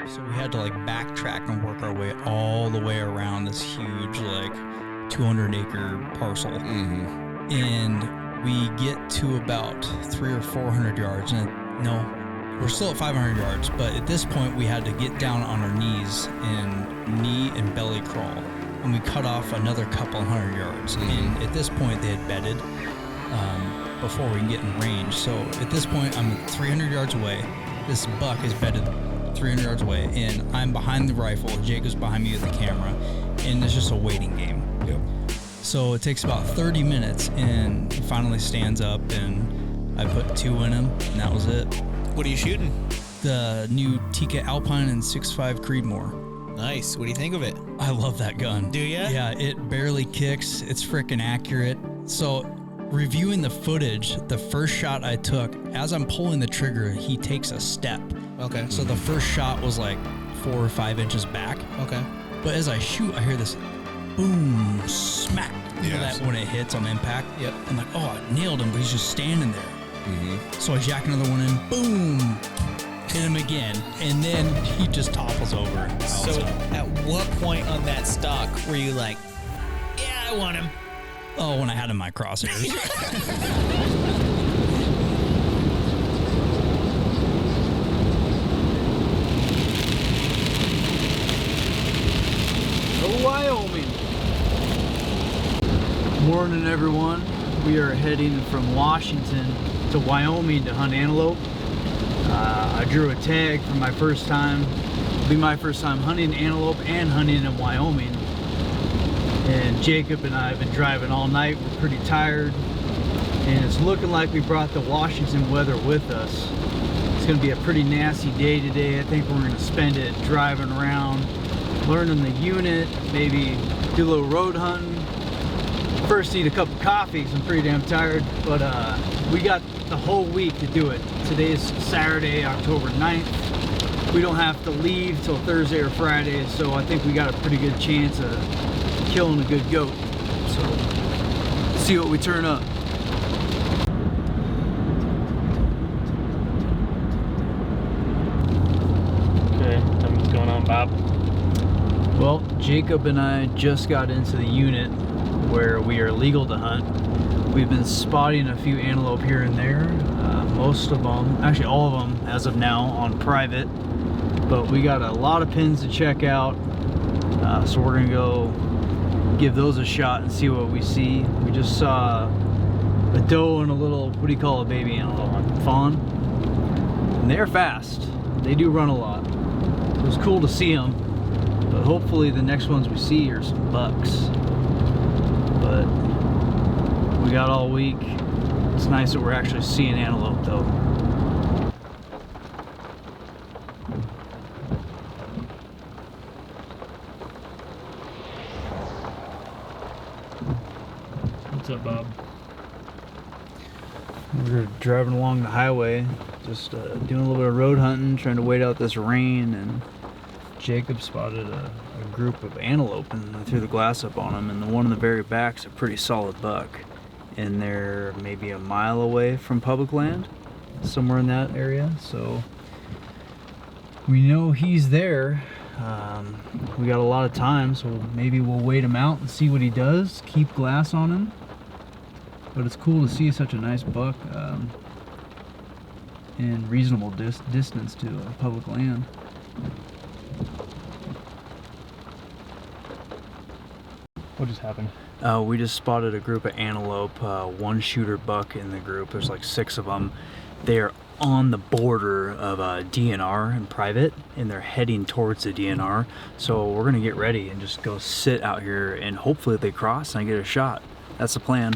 So we had to like backtrack and work our way all the way around this huge like 200-acre parcel. And we get to about 300 or 400 yards. And no, we're still at 500 yards. But at this point, we had to get down on our knees and knee and belly crawl. And we cut off another couple hundred yards. And at this point, they had bedded before we can get in range. So at this point, I'm 300 yards away. This buck is bedded 300 yards away, and I'm behind the rifle. Jacob's behind me with the camera, and it's just a waiting game. Yep. So it takes about 30 minutes, and he finally stands up, and I put 2 in him, and that was it. What are you shooting? The new Tikka Alpine and 6.5 Creedmoor. Nice. What do you think of it? I love that gun. Do ya? Yeah, it barely kicks. It's freaking accurate. So reviewing the footage, the first shot I took, as I'm pulling the trigger, he takes a step. Okay. So the first shot was like 4 or 5 inches back. Okay. But as I shoot, I hear this boom, smack. You know that when it hits on impact? Yep. I'm like, oh, I nailed him, but he's just standing there. So I jack another one in, boom, hit him again, and then he just topples over. So at what point on that stock were you like, yeah, I want him? Oh, when I had him in my crosshairs. Wyoming. Morning, everyone. We are heading from Washington to Wyoming to hunt antelope. I drew a tag for my first time. It'll be my first time hunting antelope and hunting in Wyoming. And Jacob and I have been driving all night. We're pretty tired. And it's looking like we brought the Washington weather with us. It's going to be a pretty nasty day today. I think we're going to spend it driving around, learning the unit, maybe do a little road hunting. First eat a cup of coffee because I'm pretty damn tired, but we got the whole week to do it. Today's Saturday, October 9th. We don't have to leave till Thursday or Friday, so I think we got a pretty good chance of killing a good goat. So let's see what we turn up. Okay, what's going on, Bob? Well, Jacob and I just got into the unit where we are legal to hunt. We've been spotting a few antelope here and there. Most of them, actually all of them as of now, on private. But we got a lot of pins to check out. So we're gonna go give those a shot and see what we see. We just saw a doe and a little, what do you call a baby antelope? Fawn. And they're fast. They do run a lot. It was cool to see them. But hopefully the next ones we see are some bucks. But we got all week. It's nice that we're actually seeing antelope though. What's up, Bob? We're driving along the highway, just doing a little bit of road hunting, trying to wait out this rain, and Jacob spotted a group of antelope, and I threw the glass up on them, and the one in the very back's a pretty solid buck. And they're maybe a mile away from public land, somewhere in that area, so we know he's there. We got a lot of time, so maybe we'll wait him out and see what he does, keep glass on him. But it's cool to see such a nice buck in reasonable distance to public land. What just happened? We just spotted a group of antelope, one shooter buck in the group. There's like 6 of them. They're on the border of DNR and private, and they're heading towards the DNR. So we're gonna get ready and just go sit out here, and hopefully they cross and I get a shot. That's the plan.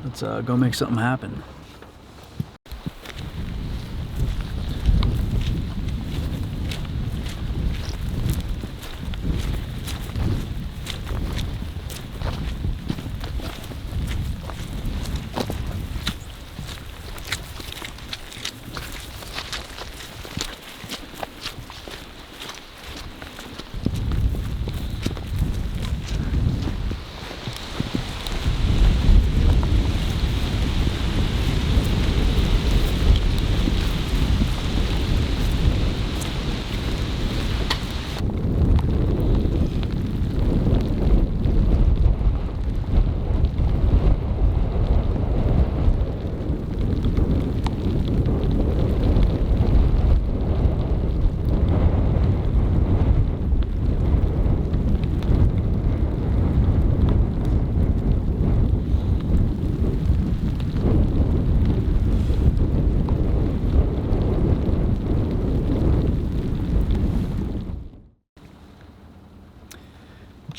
Let's go make something happen.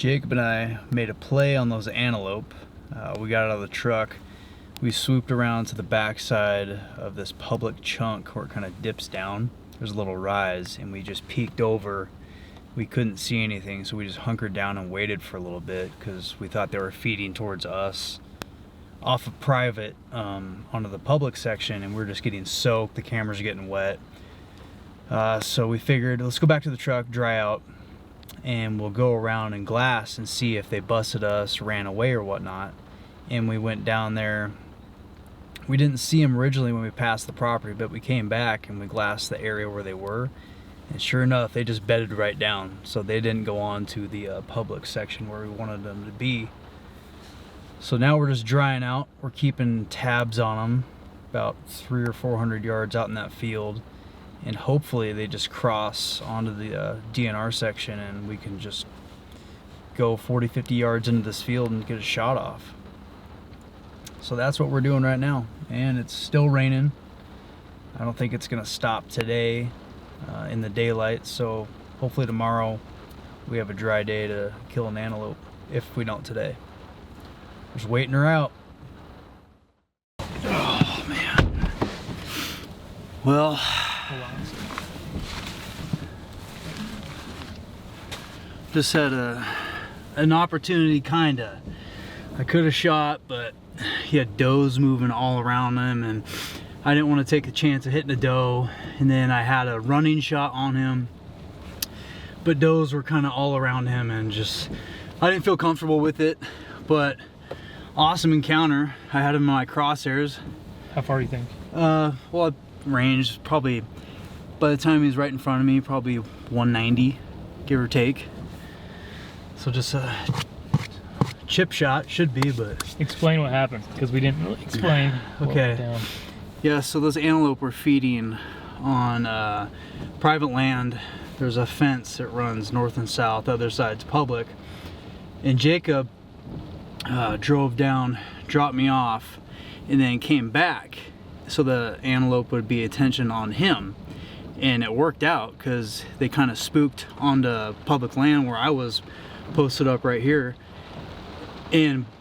Jacob and I made a play on those antelope. We got out of the truck. We swooped around to the backside of this public chunk where it kind of dips down. There's a little rise, and we just peeked over. We couldn't see anything, so we just hunkered down and waited for a little bit because we thought they were feeding towards us off of private onto the public section, and we're just getting soaked. The cameras are getting wet. So we figured, let's go back to the truck, dry out, and we'll go around and glass and see if they busted us, ran away or whatnot. And we went down there. We didn't see them originally when we passed the property, but we came back and we glassed the area where they were, and sure enough, they just bedded right down. So they didn't go on to the public section where we wanted them to be. So now we're just drying out. We're keeping tabs on them about 300 or 400 yards out in that field, and hopefully they just cross onto the DNR section and we can just go 40-50 yards into this field and get a shot off. So that's what we're doing right now, and it's still raining. I don't think it's gonna stop today in the daylight, so hopefully tomorrow we have a dry day to kill an antelope, if we don't today. Just waiting her out. Oh man. Well, just had an opportunity, kinda. I could have shot, but he had does moving all around him, and I didn't want to take the chance of hitting a doe. And then I had a running shot on him, but does were kind of all around him, and just I didn't feel comfortable with it. But awesome encounter. I had him in my crosshairs. How far do you think? Well, range probably, by the time he was right in front of me, probably 190, give or take. So just a chip shot, should be, but... Explain what happened, because we didn't really explain. Okay. Yeah, so those antelope were feeding on private land. There's a fence that runs north and south, the other side's public. And Jacob drove down, dropped me off, and then came back so the antelope would be attention on him. And it worked out because they kind of spooked onto public land where I was posted up right here.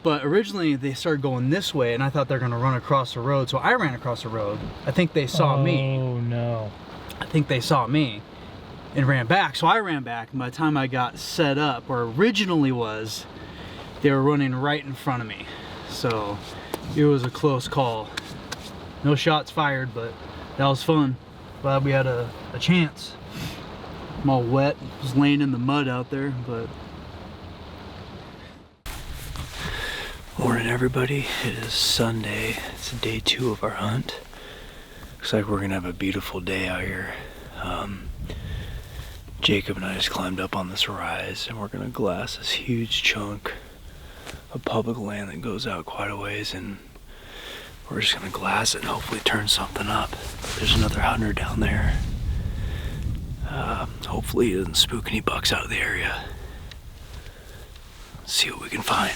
But originally they started going this way, and I thought they're gonna run across the road, so I ran across the road. I think they saw me. Oh no. I think they saw me and ran back, so I ran back, and by the time I got set up, or originally was, they were running right in front of me. So it was a close call. No shots fired, but that was fun. Glad we had a chance. I'm all wet, just laying in the mud out there, but... Morning everybody, it is Sunday. It's day 2 of our hunt. Looks like we're gonna have a beautiful day out here. Jacob and I just climbed up on this rise, and we're gonna glass this huge chunk of public land that goes out quite a ways, and we're just gonna glass it and hopefully turn something up. There's another hunter down there. Hopefully he doesn't spook any bucks out of the area. Let's see what we can find.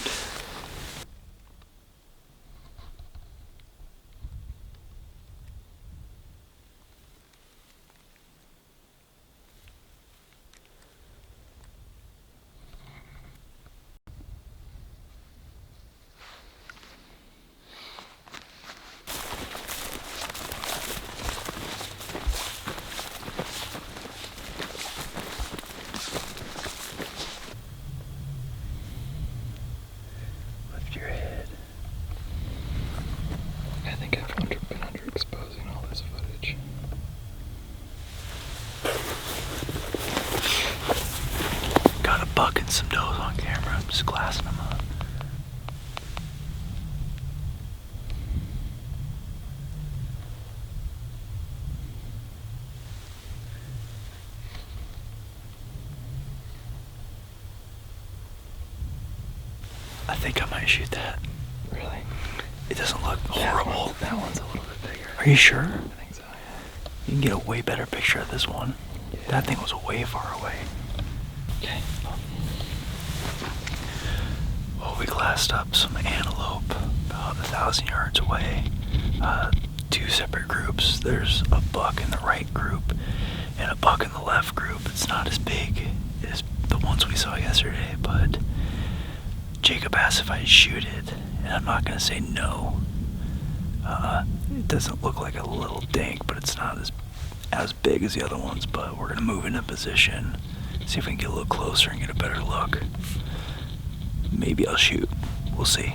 Bucking some does on camera. I'm just glassing them up. I think I might shoot that. Really? It doesn't look horrible. That one's a little bit bigger. Are you sure? I think so, yeah. You can get a way better picture of this one. Yeah. That thing was way far away. Okay. Well, we glassed up some antelope about 1,000 yards away. 2 separate groups. There's a buck in the right group and a buck in the left group. It's not as big as the ones we saw yesterday, but Jacob asked if I'd shoot it, and I'm not gonna say no. It doesn't look like a little dink, but it's not as big as the other ones. But we're gonna move into position, see if we can get a little closer and get a better look. Maybe I'll shoot. We'll see.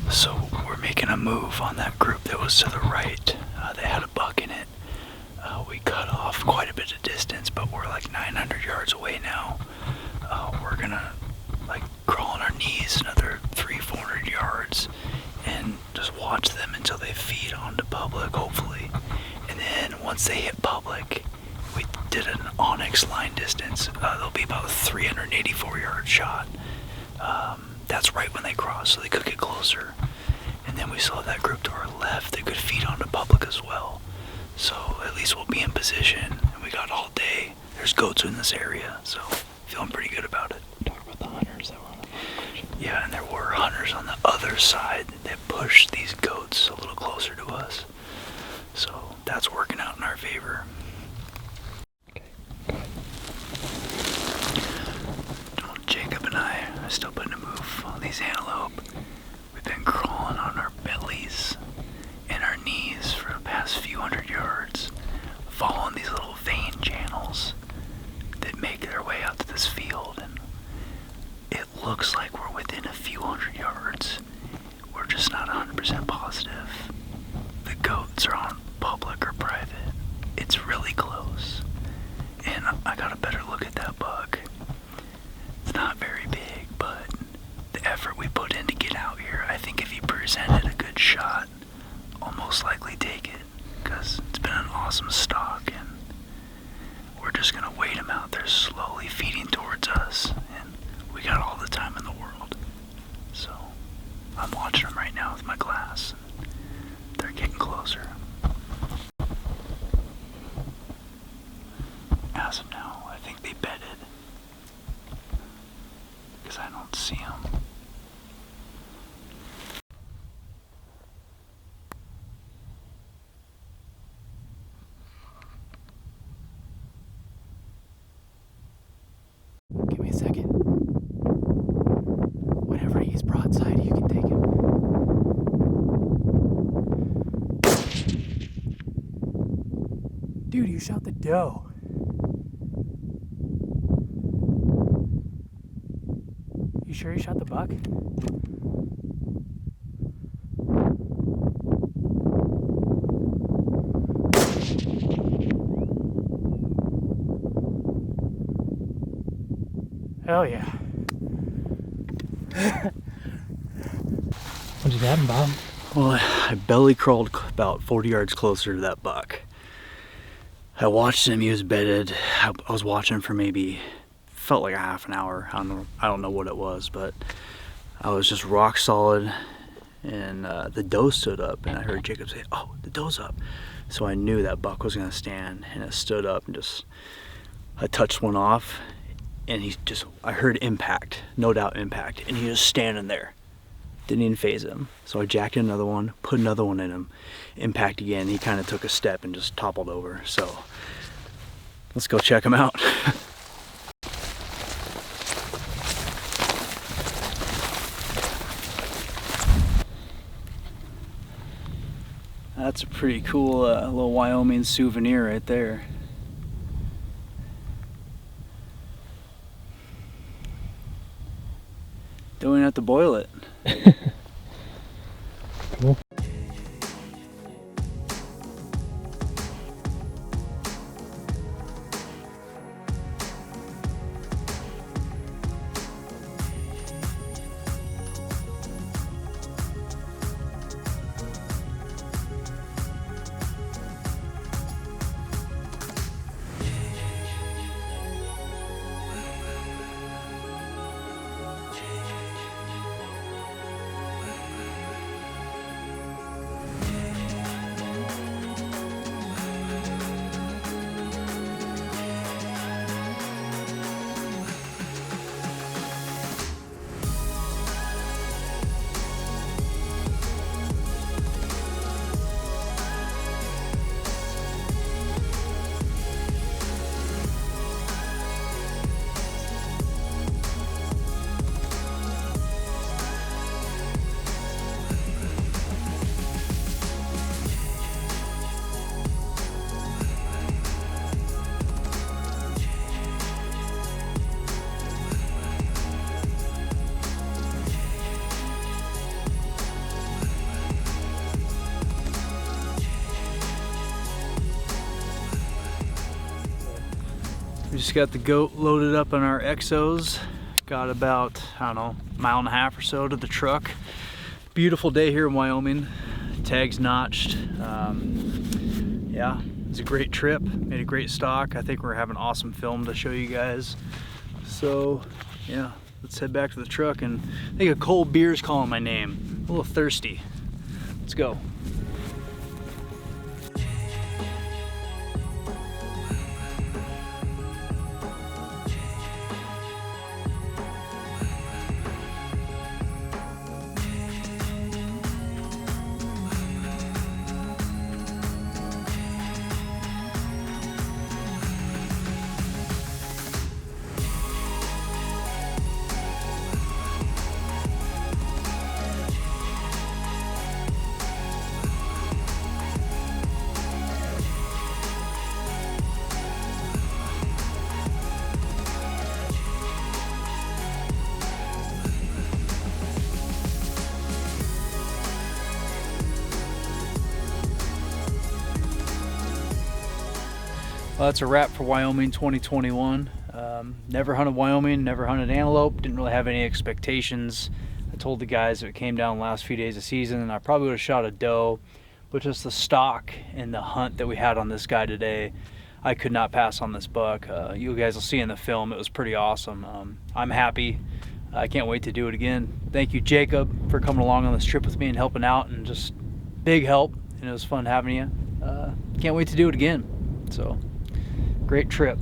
So we're making a move on that group that was to the right. They had a buck in it. We cut off quite a bit of distance, but we're like 900 yards away now. We're gonna like crawl on our knees another 300-400 yards and just watch them until they feed onto public, hopefully. And then once they hit public, we did an onyx line distance. There'll be about a 384-yard shot. That's right when they cross, so they could get closer. And then we still have that group to our left that could feed onto public as well. So at least we'll be in position, and we got all day. There's goats in this area, so feeling pretty good about it. Talk about the hunters that were on the phone. Yeah, and there were hunters on the other side that pushed these goats a little closer to us. So that's working out in our favor. Okay, go ahead. Jacob and I are still putting a move on these antelope. We've been crawling on our bellies and our knees for the past few hundred yards, following these little vein channels that make their way out to this field, and it looks like we're within a few hundred yards. We're just not 100% positive. The goats are on public or private. It's really close, and I got a better look at that buck. It's not very big, but the effort we put in to get out here, I think if he presented a good shot, I'll most likely take it, because it's been an awesome stalk, and we're just going to wait him out there slowly feeding towards us, and we got all the time in the world. So I'm watching him right now with my glass. They're getting closer. As of now, I think they bedded, because I don't see him. Give me a second. Whenever he's broadside, you can take him. Dude, you shot the doe. You sure you shot the buck? Hell yeah. What did happen, Bob? Well, I belly crawled about 40 yards closer to that buck. I watched him, he was bedded. I was watching for maybe, felt like a half an hour. I don't know what it was, but I was just rock solid, and the doe stood up, and I heard Jacob say, "Oh, the doe's up." So I knew that buck was gonna stand, and it stood up, and I touched one off, and I heard impact, no doubt impact, and he was standing there. Didn't even phase him. So I jacked in another one, put another one in him, impact again. He kind of took a step and just toppled over. So let's go check him out. That's a pretty cool little Wyoming souvenir right there. Don't even have to boil it. Cool. We just got the goat loaded up on our exos. Got about, I don't know, a mile and a half or so to the truck. Beautiful day here in Wyoming. Tags notched. Yeah, it was a great trip. Made a great stock. I think we're having an awesome film to show you guys. So, yeah, let's head back to the truck, and I think a cold beer is calling my name. A little thirsty. Let's go. Well, that's a wrap for Wyoming 2021. Never hunted Wyoming, never hunted antelope, didn't really have any expectations. I told the guys if it came down the last few days of season, I probably would have shot a doe, but just the stock and the hunt that we had on this guy today, I could not pass on this buck. You guys will see in the film, it was pretty awesome. I'm happy. I can't wait to do it again. Thank you, Jacob, for coming along on this trip with me and helping out, and just big help, and it was fun having you. Can't wait to do it again. So, great trip.